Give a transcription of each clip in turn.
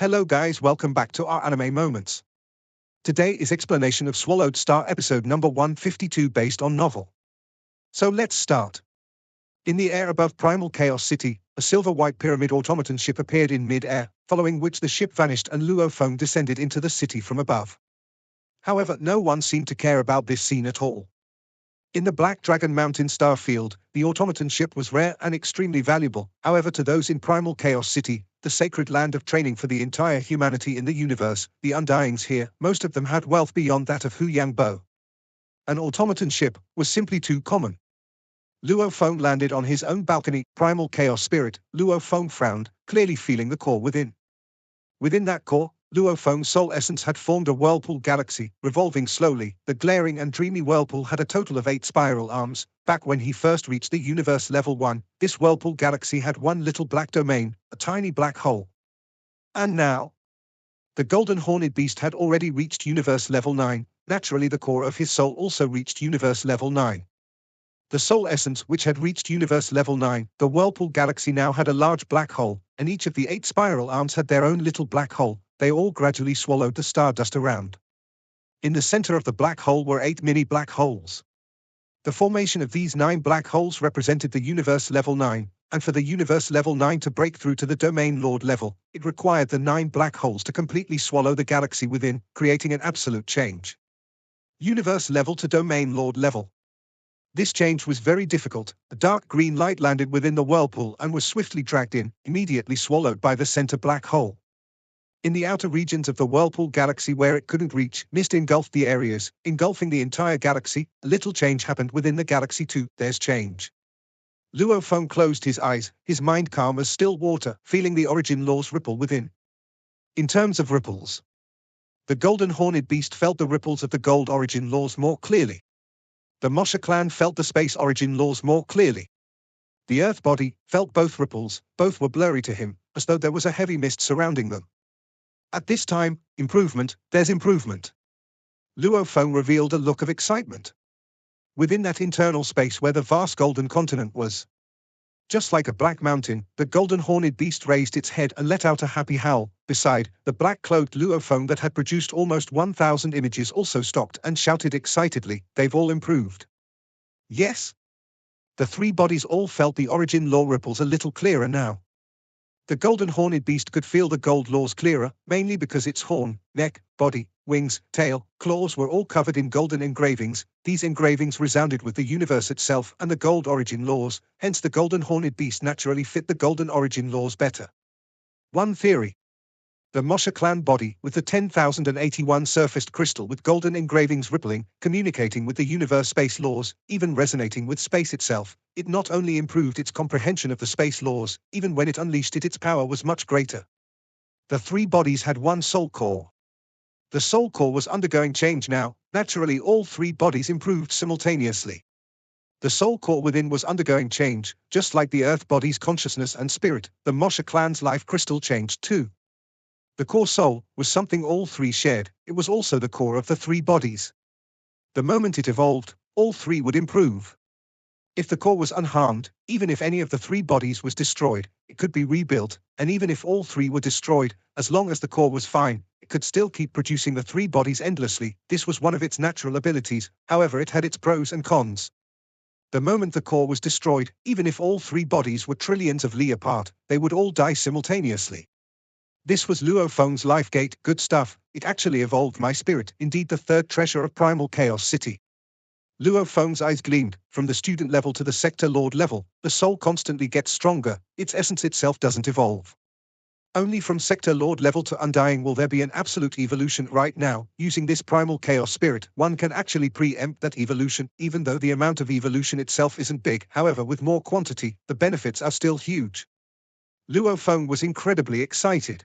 Hello guys, welcome back to our anime moments. Today is explanation of Swallowed Star episode number 152 based on novel. So let's start. In the air above Primal Chaos City, a silver-white pyramid automaton ship appeared in mid-air, following which the ship vanished and Luo Feng descended into the city from above. However, no one seemed to care about this scene at all. In the Black Dragon Mountain star field, the automaton ship was rare and extremely valuable. However, to those in Primal Chaos City, the sacred land of training for the entire humanity in the universe, the Undyings here, most of them had wealth beyond that of Hu Yang Bo. An automaton ship was simply too common. Luo Feng landed on his own balcony. Primal Chaos Spirit. Luo Feng frowned, clearly feeling the core within. Within that core, Luo Feng's soul essence had formed a whirlpool galaxy, revolving slowly. The glaring and dreamy whirlpool had a total of 8 spiral arms. Back when he first reached the universe level 1, this whirlpool galaxy had one little black domain, a tiny black hole. And now, the golden horned beast had already reached universe level 9. Naturally, the core of his soul also reached universe level 9. The soul essence which had reached universe level 9, the whirlpool galaxy now had a large black hole, and each of the 8 spiral arms had their own little black hole. They all gradually swallowed the stardust around. In the center of the black hole were 8 mini black holes. The formation of these 9 black holes represented the universe level 9, and for the universe level 9 to break through to the domain lord level, it required the 9 black holes to completely swallow the galaxy within, creating an absolute change. Universe level to domain lord level. This change was very difficult. A dark green light landed within the whirlpool and was swiftly dragged in, immediately swallowed by the center black hole. In the outer regions of the whirlpool galaxy where it couldn't reach, mist engulfed the areas, engulfing the entire galaxy. A little change happened within the galaxy too. There's change. Luo Feng closed his eyes, his mind calm as still water, feeling the origin laws ripple within. In terms of ripples, the golden horned beast felt the ripples of the gold origin laws more clearly. The Mosha clan felt the space origin laws more clearly. The earth body felt both ripples. Both were blurry to him, as though there was a heavy mist surrounding them. At this time, improvement, there's improvement. Luo Feng revealed a look of excitement. Within that internal space where the vast golden continent was. Just like a black mountain, the golden horned beast raised its head and let out a happy howl. Beside, the black-cloaked Luo Feng that had produced almost 1,000 images also stopped and shouted excitedly, they've all improved. Yes. The 3 bodies all felt the origin law ripples a little clearer now. The golden horned beast could feel the gold laws clearer, mainly because its horn, neck, body, wings, tail, claws were all covered in golden engravings. These engravings resounded with the universe itself and the gold origin laws, hence the golden horned beast naturally fit the golden origin laws better. One theory. The Mosha clan body, with the 10,081 surfaced crystal with golden engravings rippling, communicating with the universe space laws, even resonating with space itself, it not only improved its comprehension of the space laws, even when it unleashed it, its power was much greater. The 3 bodies had one soul core. The soul core was undergoing change now. Naturally, all 3 bodies improved simultaneously. The soul core within was undergoing change, just like the earth body's consciousness and spirit. The Mosha clan's life crystal changed too. The core soul was something all 3 shared. It was also the core of the 3 bodies. The moment it evolved, all 3 would improve. If the core was unharmed, even if any of the 3 bodies was destroyed, it could be rebuilt, and even if all 3 were destroyed, as long as the core was fine, it could still keep producing the 3 bodies endlessly. This was one of its natural abilities, however it had its pros and cons. The moment the core was destroyed, even if all 3 bodies were trillions of li apart, they would all die simultaneously. This was Luo Feng's life gate. Good stuff, it actually evolved my spirit, indeed the 3rd treasure of Primal Chaos City. Luo Feng's eyes gleamed. From the student level to the sector lord level, the soul constantly gets stronger, its essence itself doesn't evolve. Only from sector lord level to undying will there be an absolute evolution. Right now, using this Primal Chaos Spirit, one can actually preempt that evolution, even though the amount of evolution itself isn't big. However, with more quantity, the benefits are still huge. Luo Feng was incredibly excited.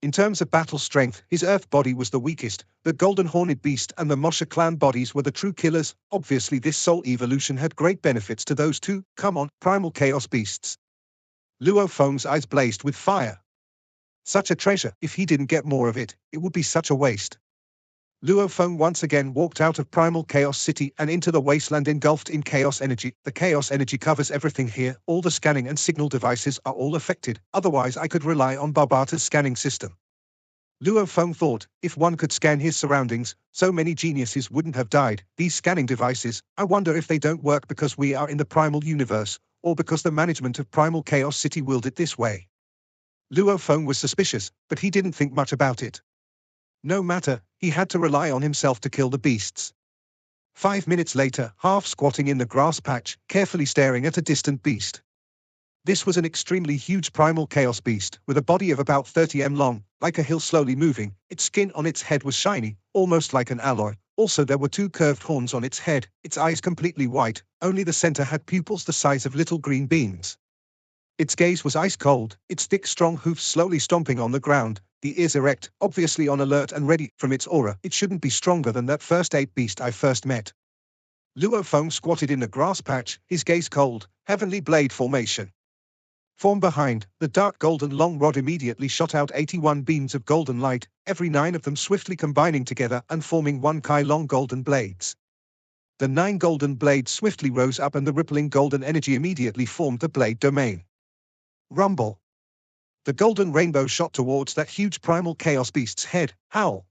In terms of battle strength, his earth body was the weakest. The golden horned beast and the Mosha clan bodies were the true killers. Obviously this soul evolution had great benefits to those 2. Come on, primal chaos beasts. Luo Feng's eyes blazed with fire. Such a treasure, if he didn't get more of it, it would be such a waste. Luo Feng once again walked out of Primal Chaos City and into the wasteland engulfed in chaos energy. The chaos energy covers everything here. All the scanning and signal devices are all affected. Otherwise I could rely on Barbata's scanning system. Luo Feng thought, if one could scan his surroundings, so many geniuses wouldn't have died. These scanning devices, I wonder if they don't work because we are in the primal universe, or because the management of Primal Chaos City willed it this way. Luo Feng was suspicious, but he didn't think much about it. No matter, he had to rely on himself to kill the beasts. 5 minutes later, half squatting in the grass patch, carefully staring at a distant beast. This was an extremely huge primal chaos beast, with a body of about 30 m long, like a hill slowly moving. Its skin on its head was shiny, almost like an alloy. Also there were 2 curved horns on its head, its eyes completely white, only the center had pupils the size of little green beans. Its gaze was ice cold, its thick strong hoofs slowly stomping on the ground, the ears erect, obviously on alert and ready. From its aura, it shouldn't be stronger than that first ape beast I first met. Luo Feng squatted in the grass patch, his gaze cold, heavenly blade formation. From behind, the dark golden long rod immediately shot out 81 beams of golden light, every 9 of them swiftly combining together and forming 1 long golden blades. The 9 golden blades swiftly rose up and the rippling golden energy immediately formed the blade domain. Rumble. The golden rainbow shot towards that huge primal chaos beast's head. Howl.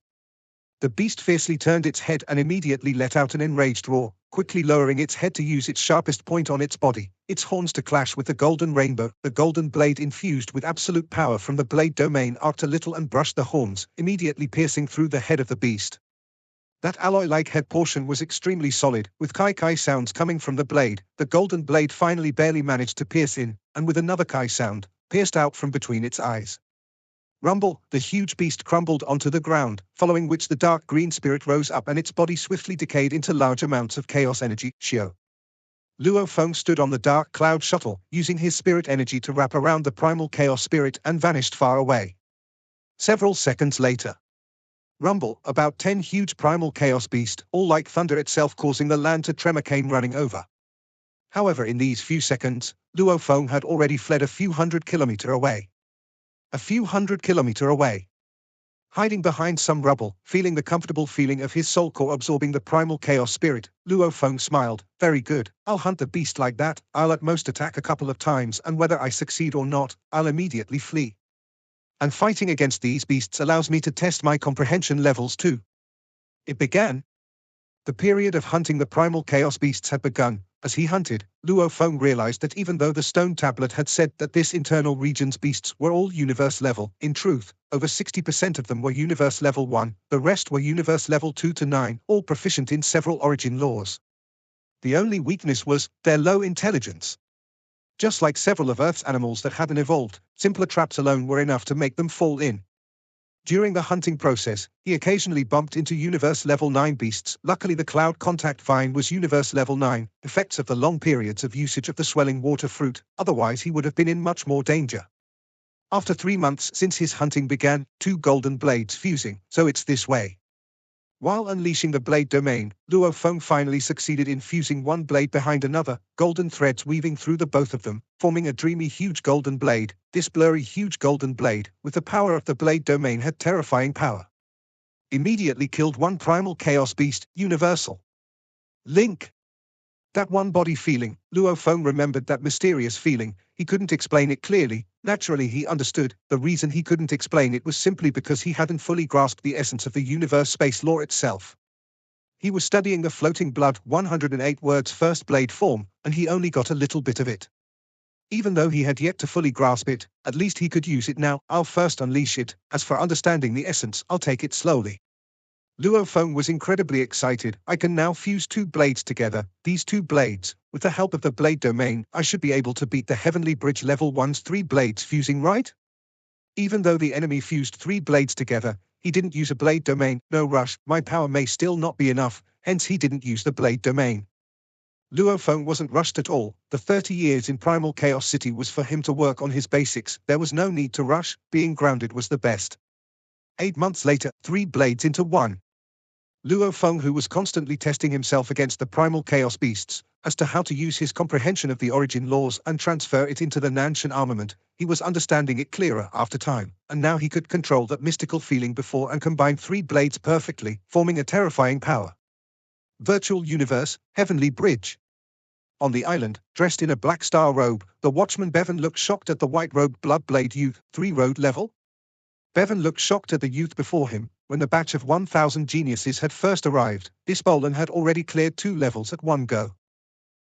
The beast fiercely turned its head and immediately let out an enraged roar, quickly lowering its head to use its sharpest point on its body, its horns to clash with the golden rainbow. The golden blade infused with absolute power from the blade domain arced a little and brushed the horns, immediately piercing through the head of the beast. That alloy-like head portion was extremely solid, with kai-kai sounds coming from the blade. The golden blade finally barely managed to pierce in, and with another kai sound, pierced out from between its eyes. Rumble, the huge beast crumbled onto the ground, following which the dark green spirit rose up and its body swiftly decayed into large amounts of chaos energy. Shio. Luo Feng stood on the dark cloud shuttle, using his spirit energy to wrap around the primal chaos spirit and vanished far away. Several seconds later. Rumble, about 10 huge primal chaos beasts, all like thunder itself causing the land to tremor, came running over. However, in these few seconds, Luo Feng had already fled a few hundred kilometers away. A few hundred kilometers away. Hiding behind some rubble, feeling the comfortable feeling of his soul core absorbing the primal chaos spirit, Luo Feng smiled. Very good, I'll hunt the beast like that. I'll at most attack a couple of times, and whether I succeed or not, I'll immediately flee. And fighting against these beasts allows me to test my comprehension levels too. It began. The period of hunting the primal chaos beasts had begun. As he hunted, Luo Feng realized that even though the stone tablet had said that this internal region's beasts were all universe level, in truth, over 60% of them were universe level 1, the rest were universe level 2 to 9, all proficient in several origin laws. The only weakness was their low intelligence. Just like several of Earth's animals that hadn't evolved, simpler traps alone were enough to make them fall in. During the hunting process, he occasionally bumped into universe level 9 beasts. Luckily the cloud contact vine was universe level 9, effects of the long periods of usage of the swelling water fruit, otherwise he would have been in much more danger. After 3 months since his hunting began, 2 golden blades fusing, so it's this way. While unleashing the blade domain, Luo Feng finally succeeded in fusing one blade behind another, golden threads weaving through the both of them, forming a dreamy huge golden blade. This blurry huge golden blade, with the power of the blade domain, had terrifying power. Immediately killed one primal chaos beast, universal. Link. That one body feeling, Luo Feng remembered that mysterious feeling. He couldn't explain it clearly. Naturally he understood. The reason he couldn't explain it was simply because he hadn't fully grasped the essence of the universe space law itself. He was studying the floating blood 108 words first blade form, and he only got a little bit of it. Even though he had yet to fully grasp it, at least he could use it now. I'll first unleash it. As for understanding the essence, I'll take it slowly. Luo Feng was incredibly excited. I can now fuse 2 blades together. These 2 blades, with the help of the blade domain, I should be able to beat the Heavenly Bridge level 1's 3 blades fusing, right? Even though the enemy fused 3 blades together, he didn't use a blade domain. No rush, my power may still not be enough, hence he didn't use the blade domain. Luo Feng wasn't rushed at all. The 30 years in Primal Chaos City was for him to work on his basics. There was no need to rush, being grounded was the best. 8 months later, 3 blades into 1. Luo Feng, who was constantly testing himself against the primal chaos beasts, as to how to use his comprehension of the origin laws and transfer it into the Nanshan armament, he was understanding it clearer after time, and now he could control that mystical feeling before and combine 3 blades perfectly, forming a terrifying power. Virtual universe, Heavenly Bridge. On the island, dressed in a black star robe, the watchman Bevan looked shocked at the white-robed blood blade youth. 3 road level? Bevan looked shocked at the youth before him. When the batch of 1,000 geniuses had first arrived, this Bolan had already cleared 2 levels at one go.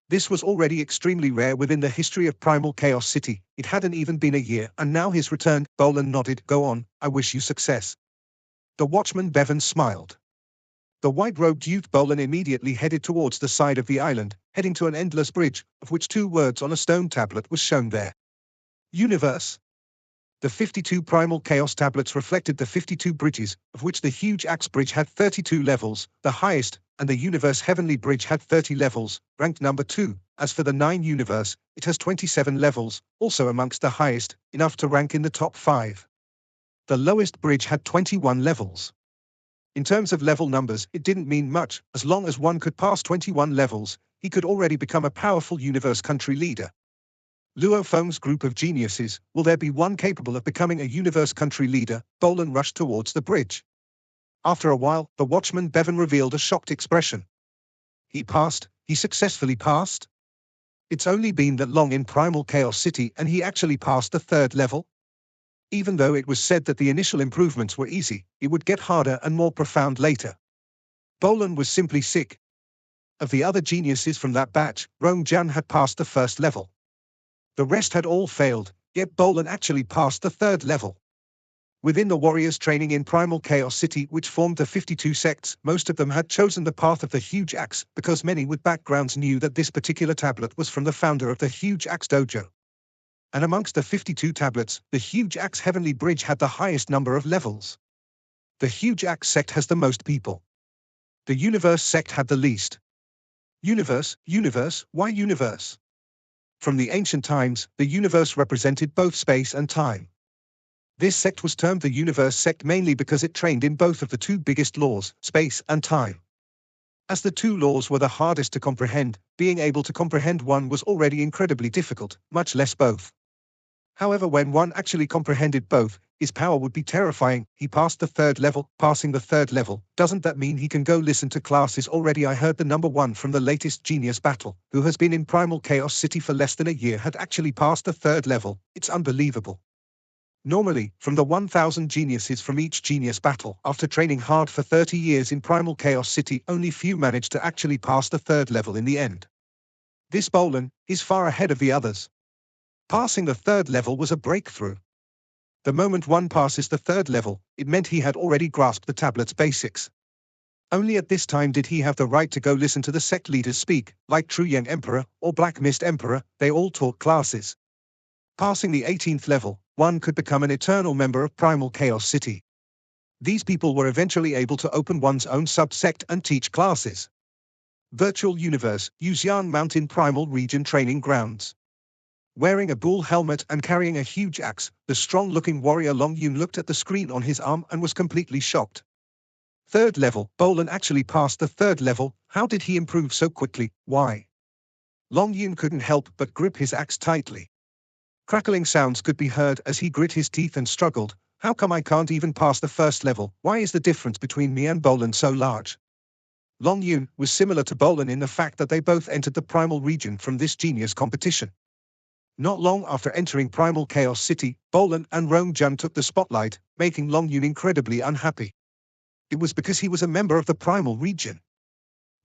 This was already extremely rare within the history of Primal Chaos City. It hadn't even been a year, and now he's returned. Bolan nodded. Go on, I wish you success. The watchman Bevan smiled. The white-robed youth Bolan immediately headed towards the side of the island, heading to an endless bridge, of which 2 words on a stone tablet was shown there. Universe. The 52 Primal Chaos tablets reflected the 52 bridges, of which the huge Axe Bridge had 32 levels, the highest, and the Universe Heavenly Bridge had 30 levels, ranked number 2. As for the 9 Universe, it has 27 levels, also amongst the highest, enough to rank in the top 5. The lowest bridge had 21 levels. In terms of level numbers, it didn't mean much. As long as one could pass 21 levels, he could already become a powerful universe country leader. Luo Feng's group of geniuses, will there be one capable of becoming a universe country leader? Bolan rushed towards the bridge. After a while, the watchman Bevan revealed a shocked expression. He passed? He successfully passed? It's only been that long in Primal Chaos City and he actually passed the 3rd level? Even though it was said that the initial improvements were easy, it would get harder and more profound later. Bolan was simply sick. Of the other geniuses from that batch, Rong Jian had passed the 1st level. The rest had all failed, yet Bolan actually passed the 3rd level. Within the warriors training in Primal Chaos City, which formed the 52 sects, most of them had chosen the path of the Huge Axe, because many with backgrounds knew that this particular tablet was from the founder of the Huge Axe Dojo. And amongst the 52 tablets, the Huge Axe Heavenly Bridge had the highest number of levels. The Huge Axe sect has the most people. The Universe sect had the least. Universe, why universe? From the ancient times, the universe represented both space and time. This sect was termed the Universe sect mainly because it trained in both of the 2 biggest laws, space and time. As the 2 laws were the hardest to comprehend, being able to comprehend one was already incredibly difficult, much less both. However, when one actually comprehended both, his power would be terrifying. He passed the 3rd level. Passing the 3rd level, doesn't that mean he can go listen to classes already? I heard the number 1 from the latest genius battle, who has been in Primal Chaos City for less than a year, had actually passed the 3rd level. It's unbelievable. Normally, from the 1,000 geniuses from each genius battle, after training hard for 30 years in Primal Chaos City, only few managed to actually pass the 3rd level in the end. This Bolan is far ahead of the others. Passing the 3rd level was a breakthrough. The moment one passes the 3rd level, it meant he had already grasped the tablet's basics. Only at this time did he have the right to go listen to the sect leaders speak, like True Yang Emperor or Black Mist Emperor. They all taught classes. Passing the 18th level, one could become an eternal member of Primal Chaos City. These people were eventually able to open one's own sub-sect and teach classes. Virtual Universe, Yuxian Mountain Primal Region Training Grounds. Wearing a bull helmet and carrying a huge axe, the strong-looking warrior Long Yun looked at the screen on his arm and was completely shocked. 3rd level, Bolan actually passed the 3rd level. How did he improve so quickly? Why? Long Yun couldn't help but grip his axe tightly. Crackling sounds could be heard as he grit his teeth and struggled. How come I can't even pass the 1st level? Why is the difference between me and Bolan so large? Long Yun was similar to Bolan in the fact that they both entered the primal region from this genius competition. Not long after entering Primal Chaos City, Bolan and Rong Jian took the spotlight, making Long Yun incredibly unhappy. It was because he was a member of the primal region.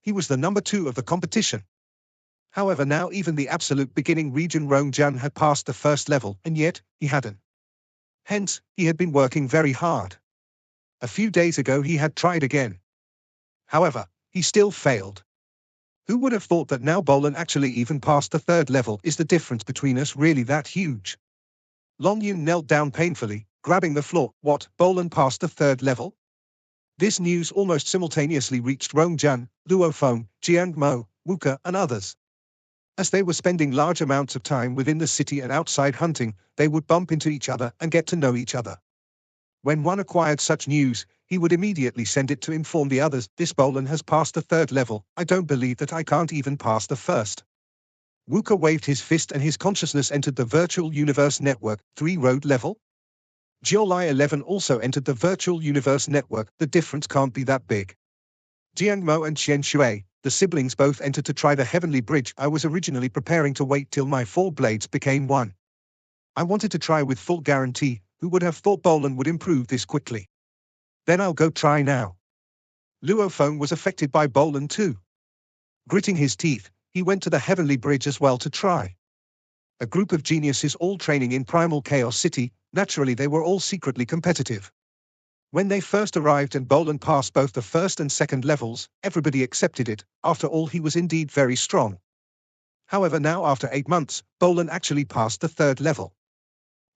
He was the number 2 of the competition. However, now even the absolute beginning region Rong Jian had passed the 1st level, and yet, he hadn't. Hence, he had been working very hard. A few days ago he had tried again. However, he still failed. Who would have thought that now Bolan actually even passed the 3rd level? Is the difference between us really that huge? Long Yun knelt down painfully, grabbing the floor. What, Bolan passed the 3rd level? This news almost simultaneously reached Rong Jian, Luo Feng, Jiang Mo, Wuke and others. As they were spending large amounts of time within the city and outside hunting, they would bump into each other and get to know each other. When one acquired such news, he would immediately send it to inform the others. This Bolan has passed the 3rd level. I don't believe that I can't even pass the 1st. Wuke waved his fist and his consciousness entered the Virtual Universe Network, 3-road level. Jiolai 11 also entered the Virtual Universe Network. The difference can't be that big. Jiang Mo and Qian Shui, the siblings, both entered to try the Heavenly Bridge. I was originally preparing to wait till my 4 blades became 1. I wanted to try with full guarantee, Who would have thought Bolan would improve this quickly? Then I'll go try now. Luo Feng was affected by Bolan too. Gritting his teeth, he went to the Heavenly Bridge as well to try. A group of geniuses all training in Primal Chaos City, naturally they were all secretly competitive. When they first arrived and Bolan passed both the first and second levels, everybody accepted it. After all, he was indeed very strong. However, now after 8 months, Bolan actually passed the third level.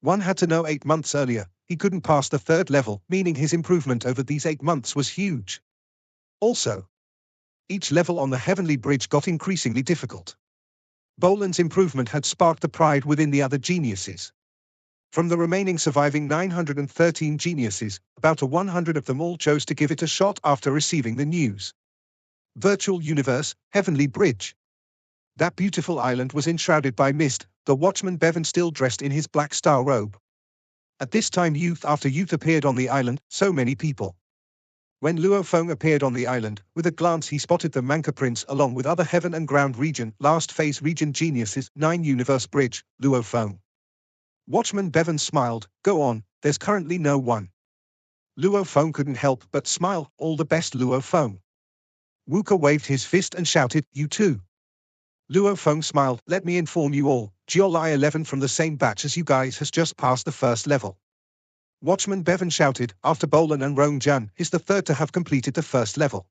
One had to know 8 months earlier, he couldn't pass the third level, meaning his improvement over these 8 months was huge. Also, each level on the Heavenly Bridge got increasingly difficult. Bolan's improvement had sparked the pride within the other geniuses. From the remaining surviving 913 geniuses, about 100 of them all chose to give it a shot after receiving the news. Virtual Universe, Heavenly Bridge. That beautiful island was enshrouded by mist, the watchman Bevan still dressed in his black star robe. At this time youth after youth appeared on the island, so many people. When Luo Feng appeared on the island, with a glance he spotted the Manca Prince along with other heaven and ground region, last phase region geniuses, 9 Universe Bridge, Luo Feng. Watchman Bevan smiled, go on, there's currently no one. Luo Feng couldn't help but smile, all the best Luo Feng. Wuka waved his fist and shouted, you too. Luo Feng smiled, let me inform you all, Jiolai 11 from the same batch as you guys has just passed the first level. Watchman Bevan shouted, after Bolan and Rong Jun is the third to have completed the first level.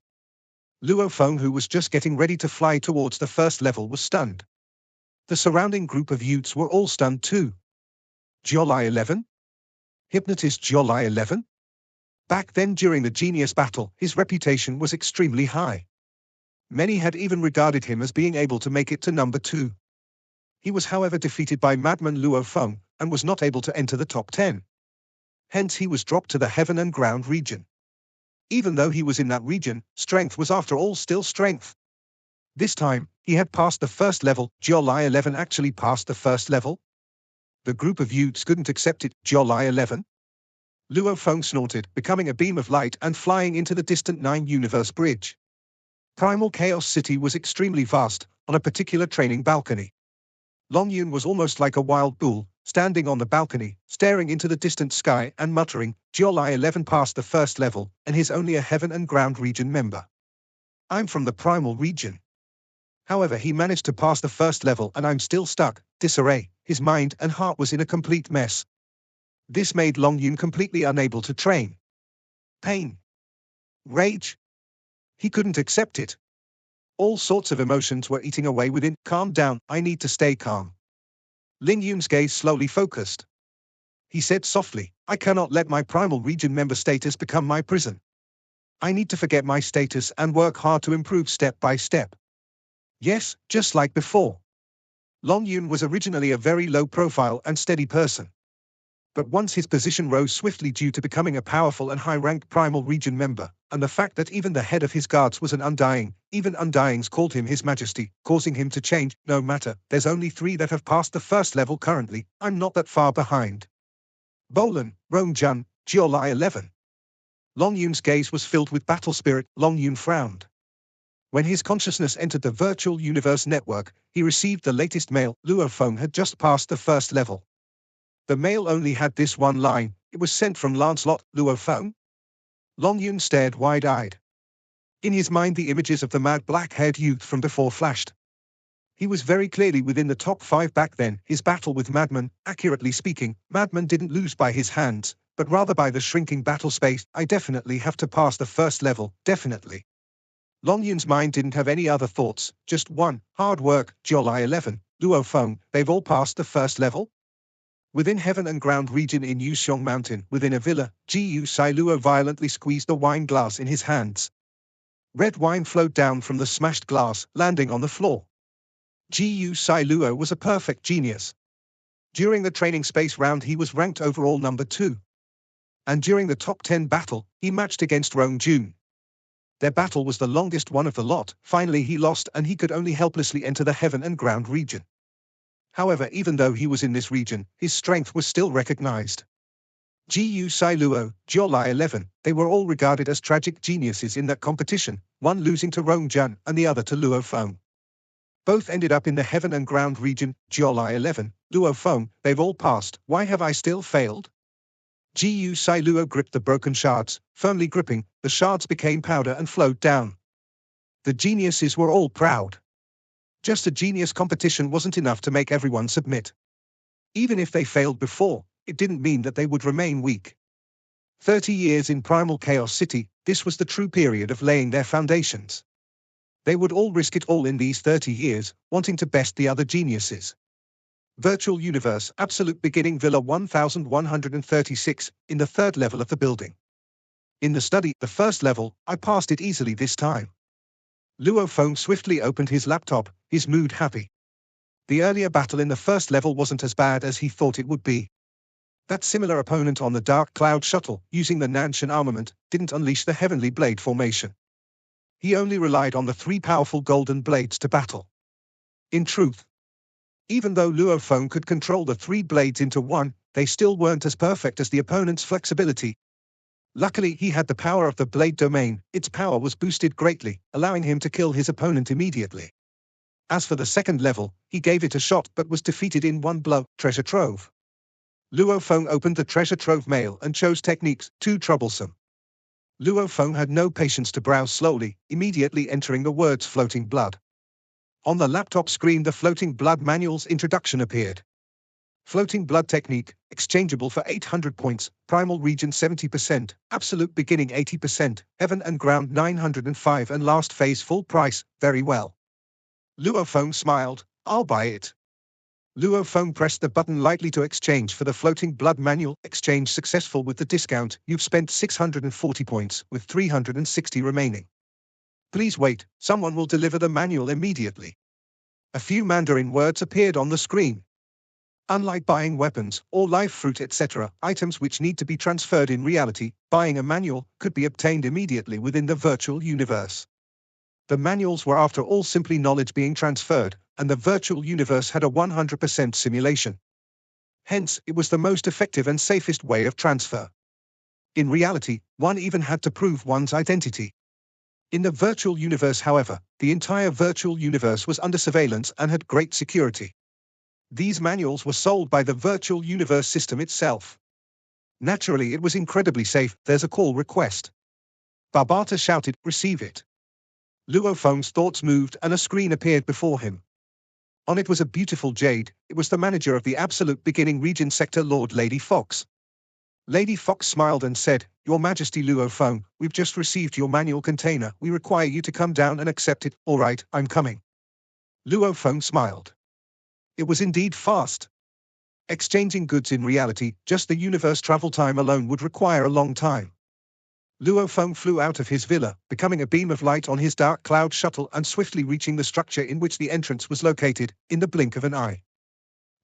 Luo Feng, who was just getting ready to fly towards the first level, was stunned. The surrounding group of youths were all stunned too. Jiolai 11? Hypnotist Jiolai 11? Back then during the genius battle, his reputation was extremely high. Many had even regarded him as being able to make it to number 2. He was however defeated by Madman Luo Feng, and was not able to enter the top 10. Hence he was dropped to the heaven and ground region. Even though he was in that region, strength was after all still strength. This time, he had passed the first level. Jiolai 11 actually passed the first level? The group of youths couldn't accept it. Jiolai 11? Luo Feng snorted, becoming a beam of light and flying into the distant 9 Universe Bridge. Primal Chaos City was extremely vast, on a particular training balcony. Long Yun was almost like a wild bull, standing on the balcony, staring into the distant sky and muttering, Jiolai 11 passed the first level, and he's only a heaven and ground region member. I'm from the primal region. However, he managed to pass the first level and I'm still stuck. Disarray, his mind and heart was in a complete mess. This made Long Yun completely unable to train. Pain. Rage. He couldn't accept it. All sorts of emotions were eating away within. Calm down, I need to stay calm. Ling Yun's gaze slowly focused. He said softly, I cannot let my primal region member status become my prison. I need to forget my status and work hard to improve step by step. Yes, just like before. Long Yun was originally a very low-profile and steady person. But once his position rose swiftly due to becoming a powerful and high-ranked primal region member, and the fact that even the head of his guards was an Undying, even Undyings called him His Majesty, causing him to change. No matter, there's only 3 that have passed the first level currently, I'm not that far behind. Bolan, Rong Jun, Jiolai 11. Long Yun's gaze was filled with battle spirit. Long Yun frowned. When his consciousness entered the virtual universe network, he received the latest mail. Luo Feng had just passed the first level. The mail only had this one line, it was sent from Lancelot. Luo Feng? Long Yun stared wide-eyed. In his mind the images of the mad black-haired youth from before flashed. He was very clearly within the top 5 back then. His battle with Madman, accurately speaking, Madman didn't lose by his hands, but rather by the shrinking battle space. I definitely have to pass the first level, definitely. Long Yun's mind didn't have any other thoughts, just one, hard work. Jiolai 11, Luo Feng, they've all passed the first level? Within heaven and ground region in Yuxiong Mountain, within a villa, Gu Sai Luo violently squeezed the wine glass in his hands. Red wine flowed down from the smashed glass, landing on the floor. Gu Sai Luo was a perfect genius. During the training space round he was ranked overall number 2. And during the top 10 battle, he matched against Rong Jun. Their battle was the longest one of the lot. Finally he lost and he could only helplessly enter the heaven and ground region. However, even though he was in this region, his strength was still recognized. Gu Sai Luo, Jiolai 11, they were all regarded as tragic geniuses in that competition, one losing to Rong Jun and the other to Luo Feng. Both ended up in the heaven and ground region. Jiolai 11, Luo Feng, they've all passed, why have I still failed? Gu Sai Luo gripped the broken shards, firmly gripping, the shards became powder and flowed down. The geniuses were all proud. Just a genius competition wasn't enough to make everyone submit. Even if they failed before, it didn't mean that they would remain weak. 30 years in Primal Chaos City, this was the true period of laying their foundations. They would all risk it all in these 30 years, wanting to best the other geniuses. Virtual Universe, Absolute Beginning Villa 1136, in the third level of the building. In the study, the first level, I passed it easily this time. Luo Feng swiftly opened his laptop, his mood happy. The earlier battle in the first level wasn't as bad as he thought it would be. That similar opponent on the Dark Cloud shuttle, using the Nanshan armament, didn't unleash the Heavenly Blade formation. He only relied on the 3 powerful golden blades to battle. In truth, even though Luo Feng could control the 3 blades into one, they still weren't as perfect as the opponent's flexibility. Luckily, he had the power of the blade domain. Its power was boosted greatly, allowing him to kill his opponent immediately. As for the second level, he gave it a shot but was defeated in one blow. Treasure Trove. Luo Feng opened the Treasure Trove mail and chose techniques, too troublesome. Luo Feng had no patience to browse slowly, immediately entering the words floating blood. On the laptop screen, the floating blood manual's introduction appeared. Floating blood technique, exchangeable for 800 points, primal region 70%, absolute beginning 80%, heaven and ground 905 and last phase full price, very well. Luo Feng smiled, I'll buy it. Luo Feng pressed the button lightly to exchange for the floating blood manual. Exchange successful with the discount. You've spent 640 points, with 360 remaining. Please wait, someone will deliver the manual immediately. A few Mandarin words appeared on the screen. Unlike buying weapons, or live fruit etc., items which need to be transferred in reality, buying a manual could be obtained immediately within the virtual universe. The manuals were after all simply knowledge being transferred, and the virtual universe had a 100% simulation. Hence, it was the most effective and safest way of transfer. In reality, one even had to prove one's identity. In the virtual universe, however, the entire virtual universe was under surveillance and had great security. These manuals were sold by the virtual universe system itself. Naturally, it was incredibly safe. There's a call request. Barbata shouted, receive it. Luo Feng's thoughts moved and a screen appeared before him. On it was a beautiful jade. It was the manager of the Absolute Beginning Region Sector, Lord Lady Fox. Lady Fox smiled and said, Your Majesty Luo Feng, we've just received your manual container. We require you to come down and accept it. All right, I'm coming. Luo Feng smiled. It was indeed fast. Exchanging goods in reality, just the universe travel time alone would require a long time. Luo Feng flew out of his villa, becoming a beam of light on his Dark Cloud shuttle and swiftly reaching the structure in which the entrance was located, in the blink of an eye.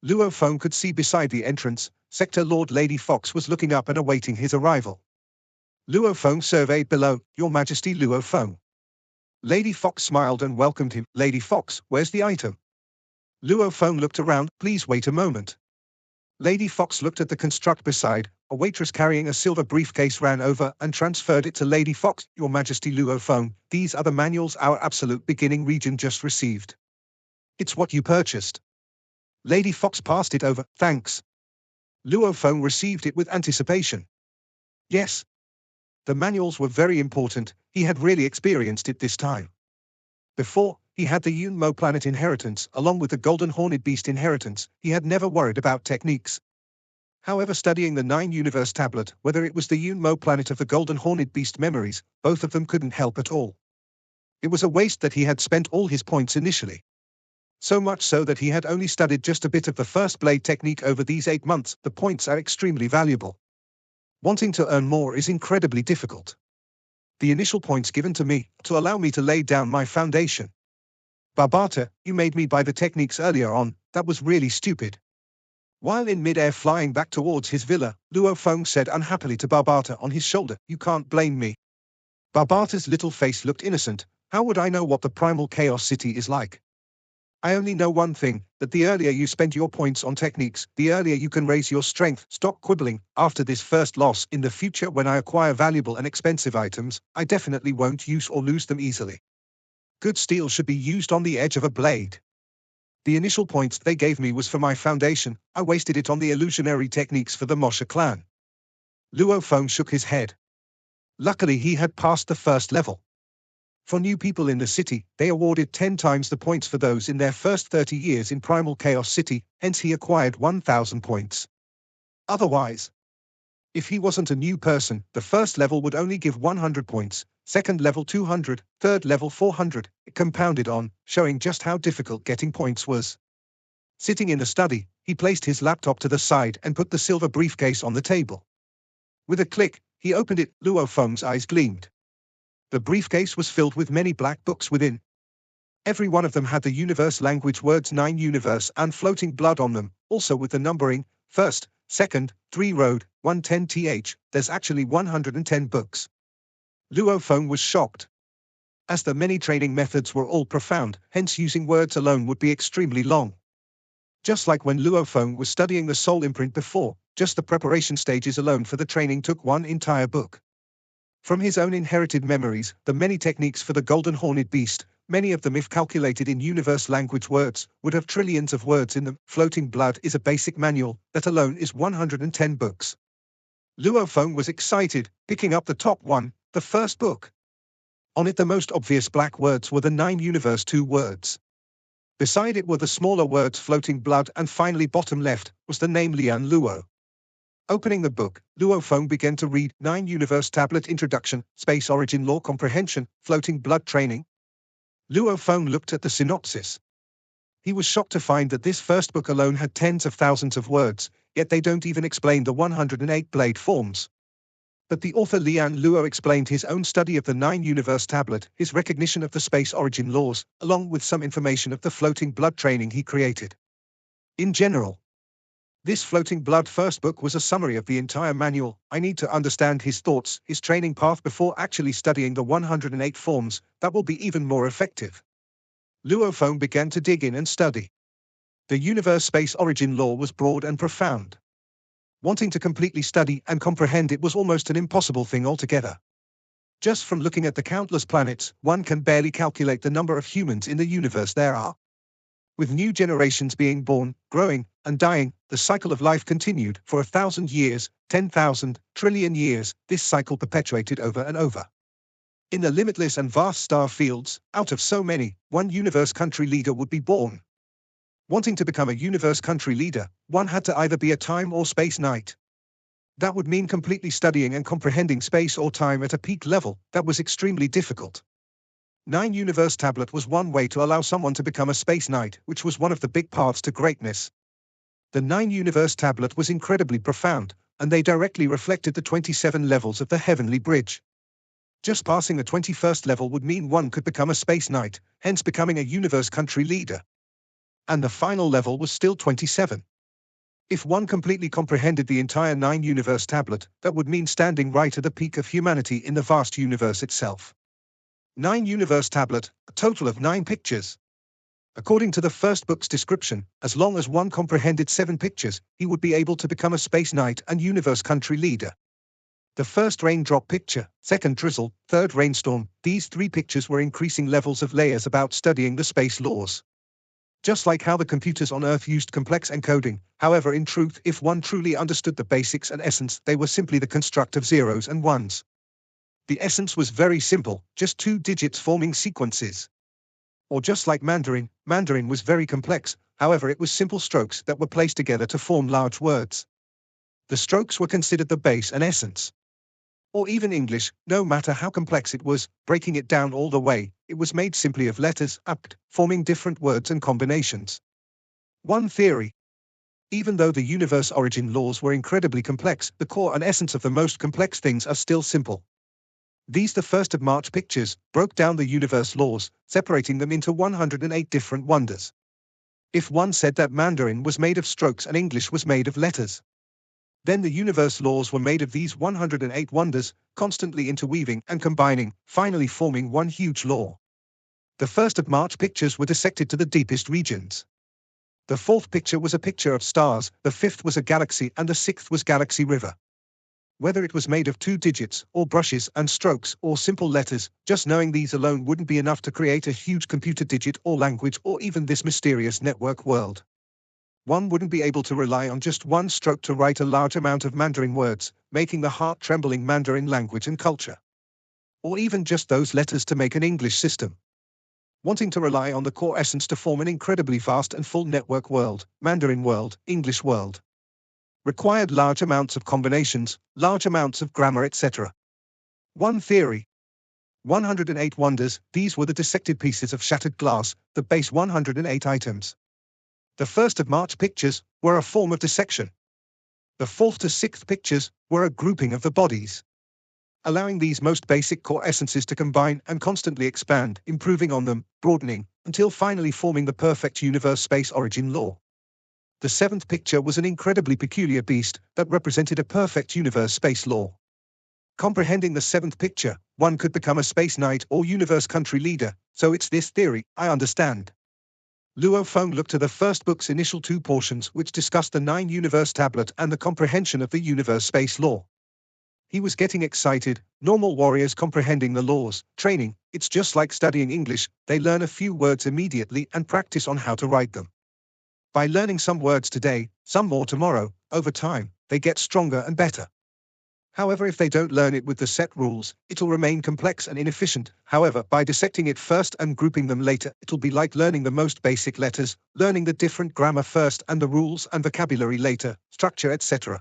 Luo Feng could see beside the entrance, Sector Lord Lady Fox was looking up and awaiting his arrival. Luo Feng surveyed below, Your Majesty Luo Feng. Lady Fox smiled and welcomed him. Lady Fox, where's the item? Luo Feng looked around. Please wait a moment. Lady Fox looked at the construct beside. A waitress carrying a silver briefcase ran over and transferred it to Lady Fox. Your Majesty Luo Feng, these are the manuals our Absolute Beginning region just received. It's what you purchased. Lady Fox passed it over. Thanks. Luo Feng received it with anticipation. Yes. The manuals were very important. He had really experienced it this time. Before, he had the Yunmo planet inheritance, along with the Golden Horned Beast inheritance. He had never worried about techniques. However, studying the 9 Universe tablet, whether it was the Yunmo planet of the Golden Horned Beast memories, both of them couldn't help at all. It was a waste that he had spent all his points initially. So much so that he had only studied just a bit of the first blade technique over these 8 months. The points are extremely valuable. Wanting to earn more is incredibly difficult. The initial points given to me, to allow me to lay down my foundation. Barbata, you made me buy the techniques earlier on, that was really stupid. While in mid-air flying back towards his villa, Luo Feng said unhappily to Barbata on his shoulder, You can't blame me. Barbata's little face looked innocent. How would I know what the Primal Chaos City is like? I only know one thing, that the earlier you spend your points on techniques, the earlier you can raise your strength. Stop quibbling. After this first loss, in the future when I acquire valuable and expensive items, I definitely won't use or lose them easily. Good steel should be used on the edge of a blade. The initial points they gave me was for my foundation. I wasted it on the illusionary techniques for the Mosha clan. Luo Feng shook his head. Luckily he had passed the first level. For new people in the city, they awarded 10 times the points for those in their first 30 years in Primal Chaos City, hence he acquired 1,000 points. Otherwise, if he wasn't a new person, the first level would only give 100 points, second level 200, third level 400, it compounded on, showing just how difficult getting points was. Sitting in the study, he placed his laptop to the side and put the silver briefcase on the table. With a click, he opened it. Luo Feng's eyes gleamed. The briefcase was filled with many black books within. Every one of them had the universe language words 9 universe and floating blood on them, also with the numbering, first, second, 3 road, 110th, there's actually 110 books. Luo Feng was shocked. As the many training methods were all profound, hence using words alone would be extremely long. Just like when Luo Feng was studying the soul imprint before, just the preparation stages alone for the training took one entire book. From his own inherited memories, the many techniques for the golden horned beast, many of them if calculated in universe language words, would have trillions of words in them. Floating blood is a basic manual, that alone is 110 books. Luo Feng was excited, picking up the top one, the first book. On it the most obvious black words were the 9 universe 2 words. Beside it were the smaller words floating blood and finally bottom left was the name Lian Luo. Opening the book, Luo Feng began to read 9 Universe Tablet Introduction, Space Origin Law Comprehension, Floating Blood Training. Luo Feng looked at the synopsis. He was shocked to find that this first book alone had tens of thousands of words, yet they don't even explain the 108 blade forms. But the author Lian Luo explained his own study of the 9 Universe Tablet, his recognition of the Space Origin laws, along with some information of the floating blood training he created. In general, this floating blood first book was a summary of the entire manual. I need to understand his thoughts, his training path before actually studying the 108 forms, that will be even more effective. Luo Feng began to dig in and study. The universe space origin law was broad and profound. Wanting to completely study and comprehend it was almost an impossible thing altogether. Just from looking at the countless planets, one can barely calculate the number of humans in the universe there are. With new generations being born, growing, and dying, the cycle of life continued for 1,000 years, 10,000 trillion years, this cycle perpetuated over and over. In the limitless and vast star fields, out of so many, one universe country leader would be born. Wanting to become a universe country leader, one had to either be a time or space knight. That would mean completely studying and comprehending space or time at a peak level. That was extremely difficult. 9 Universe Tablet was one way to allow someone to become a space knight, which was one of the big paths to greatness. The 9 Universe Tablet was incredibly profound, and they directly reflected the 27 levels of the Heavenly Bridge. Just passing the 21st level would mean one could become a space knight, hence becoming a universe country leader. And the final level was still 27. If one completely comprehended the entire 9 Universe Tablet, that would mean standing right at the peak of humanity in the vast universe itself. 9 Universe Tablet, a total of 9 pictures. According to the first book's description, as long as one comprehended 7 pictures, he would be able to become a space knight and universe country leader. The first raindrop picture, second drizzle, third rainstorm, these 3 pictures were increasing levels of layers about studying the space laws. Just like how the computers on Earth used complex encoding, however in truth if one truly understood the basics and essence they were simply the construct of zeros and ones. The essence was very simple, just 2 digits forming sequences. Or just like Mandarin, Mandarin was very complex, however it was simple strokes that were placed together to form large words. The strokes were considered the base and essence. Or even English, no matter how complex it was, breaking it down all the way, it was made simply of letters, forming different words and combinations. One theory. Even though the universe origin laws were incredibly complex, the core and essence of the most complex things are still simple. These the first of March pictures, broke down the universe laws, separating them into 108 different wonders. If one said that Mandarin was made of strokes and English was made of letters, then the universe laws were made of these 108 wonders, constantly interweaving and combining, finally forming one huge law. The first of March pictures were dissected to the deepest regions. The 4th picture was a picture of stars, the 5th was a galaxy and the 6th was Galaxy River. Whether it was made of 2 digits, or brushes and strokes, or simple letters, just knowing these alone wouldn't be enough to create a huge computer digit or language or even this mysterious network world. One wouldn't be able to rely on just one stroke to write a large amount of Mandarin words, making the heart-trembling Mandarin language and culture. Or even just those letters to make an English system. Wanting to rely on the core essence to form an incredibly vast and full network world, Mandarin world, English world, required large amounts of combinations, large amounts of grammar, etc. One theory. 108 wonders, these were the dissected pieces of shattered glass, the base 108 items. The 1st of March pictures were a form of dissection. The 4th to 6th pictures were a grouping of the bodies, allowing these most basic core essences to combine and constantly expand, improving on them, broadening, until finally forming the perfect universe-space origin law. The 7th picture was an incredibly peculiar beast that represented a perfect universe-space law. Comprehending the 7th picture, one could become a space knight or universe country leader, so it's this theory, I understand. Luo Feng looked to the first book's initial 2 portions which discussed the 9 universe tablet and the comprehension of the universe-space law. He was getting excited. Normal warriors comprehending the laws, training, it's just like studying English, they learn a few words immediately and practice on how to write them. By learning some words today, some more tomorrow, over time, they get stronger and better. However, if they don't learn it with the set rules, it'll remain complex and inefficient. However, by dissecting it first and grouping them later, it'll be like learning the most basic letters, learning the different grammar first and the rules and vocabulary later, structure, etc.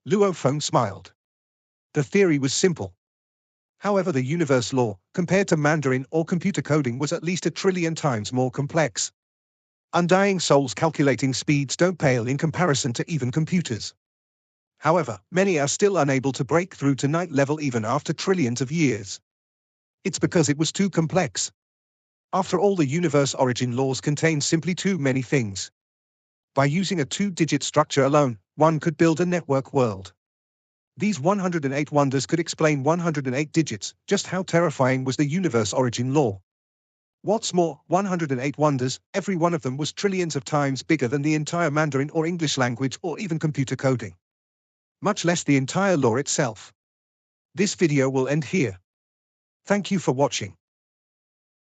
Luo Feng smiled. The theory was simple. However, the universe law, compared to Mandarin or computer coding, was at least 1 trillion times more complex. Undying souls calculating speeds don't pale in comparison to even computers. However, many are still unable to break through to night level even after trillions of years. It's because it was too complex. After all, the universe origin laws contain simply too many things. By using a 2-digit structure alone, one could build a network world. These 108 wonders could explain 108 digits, just how terrifying was the universe origin law. What's more, 108 wonders, every one of them was trillions of times bigger than the entire Mandarin or English language or even computer coding. Much less the entire law itself. This video will end here. Thank you for watching.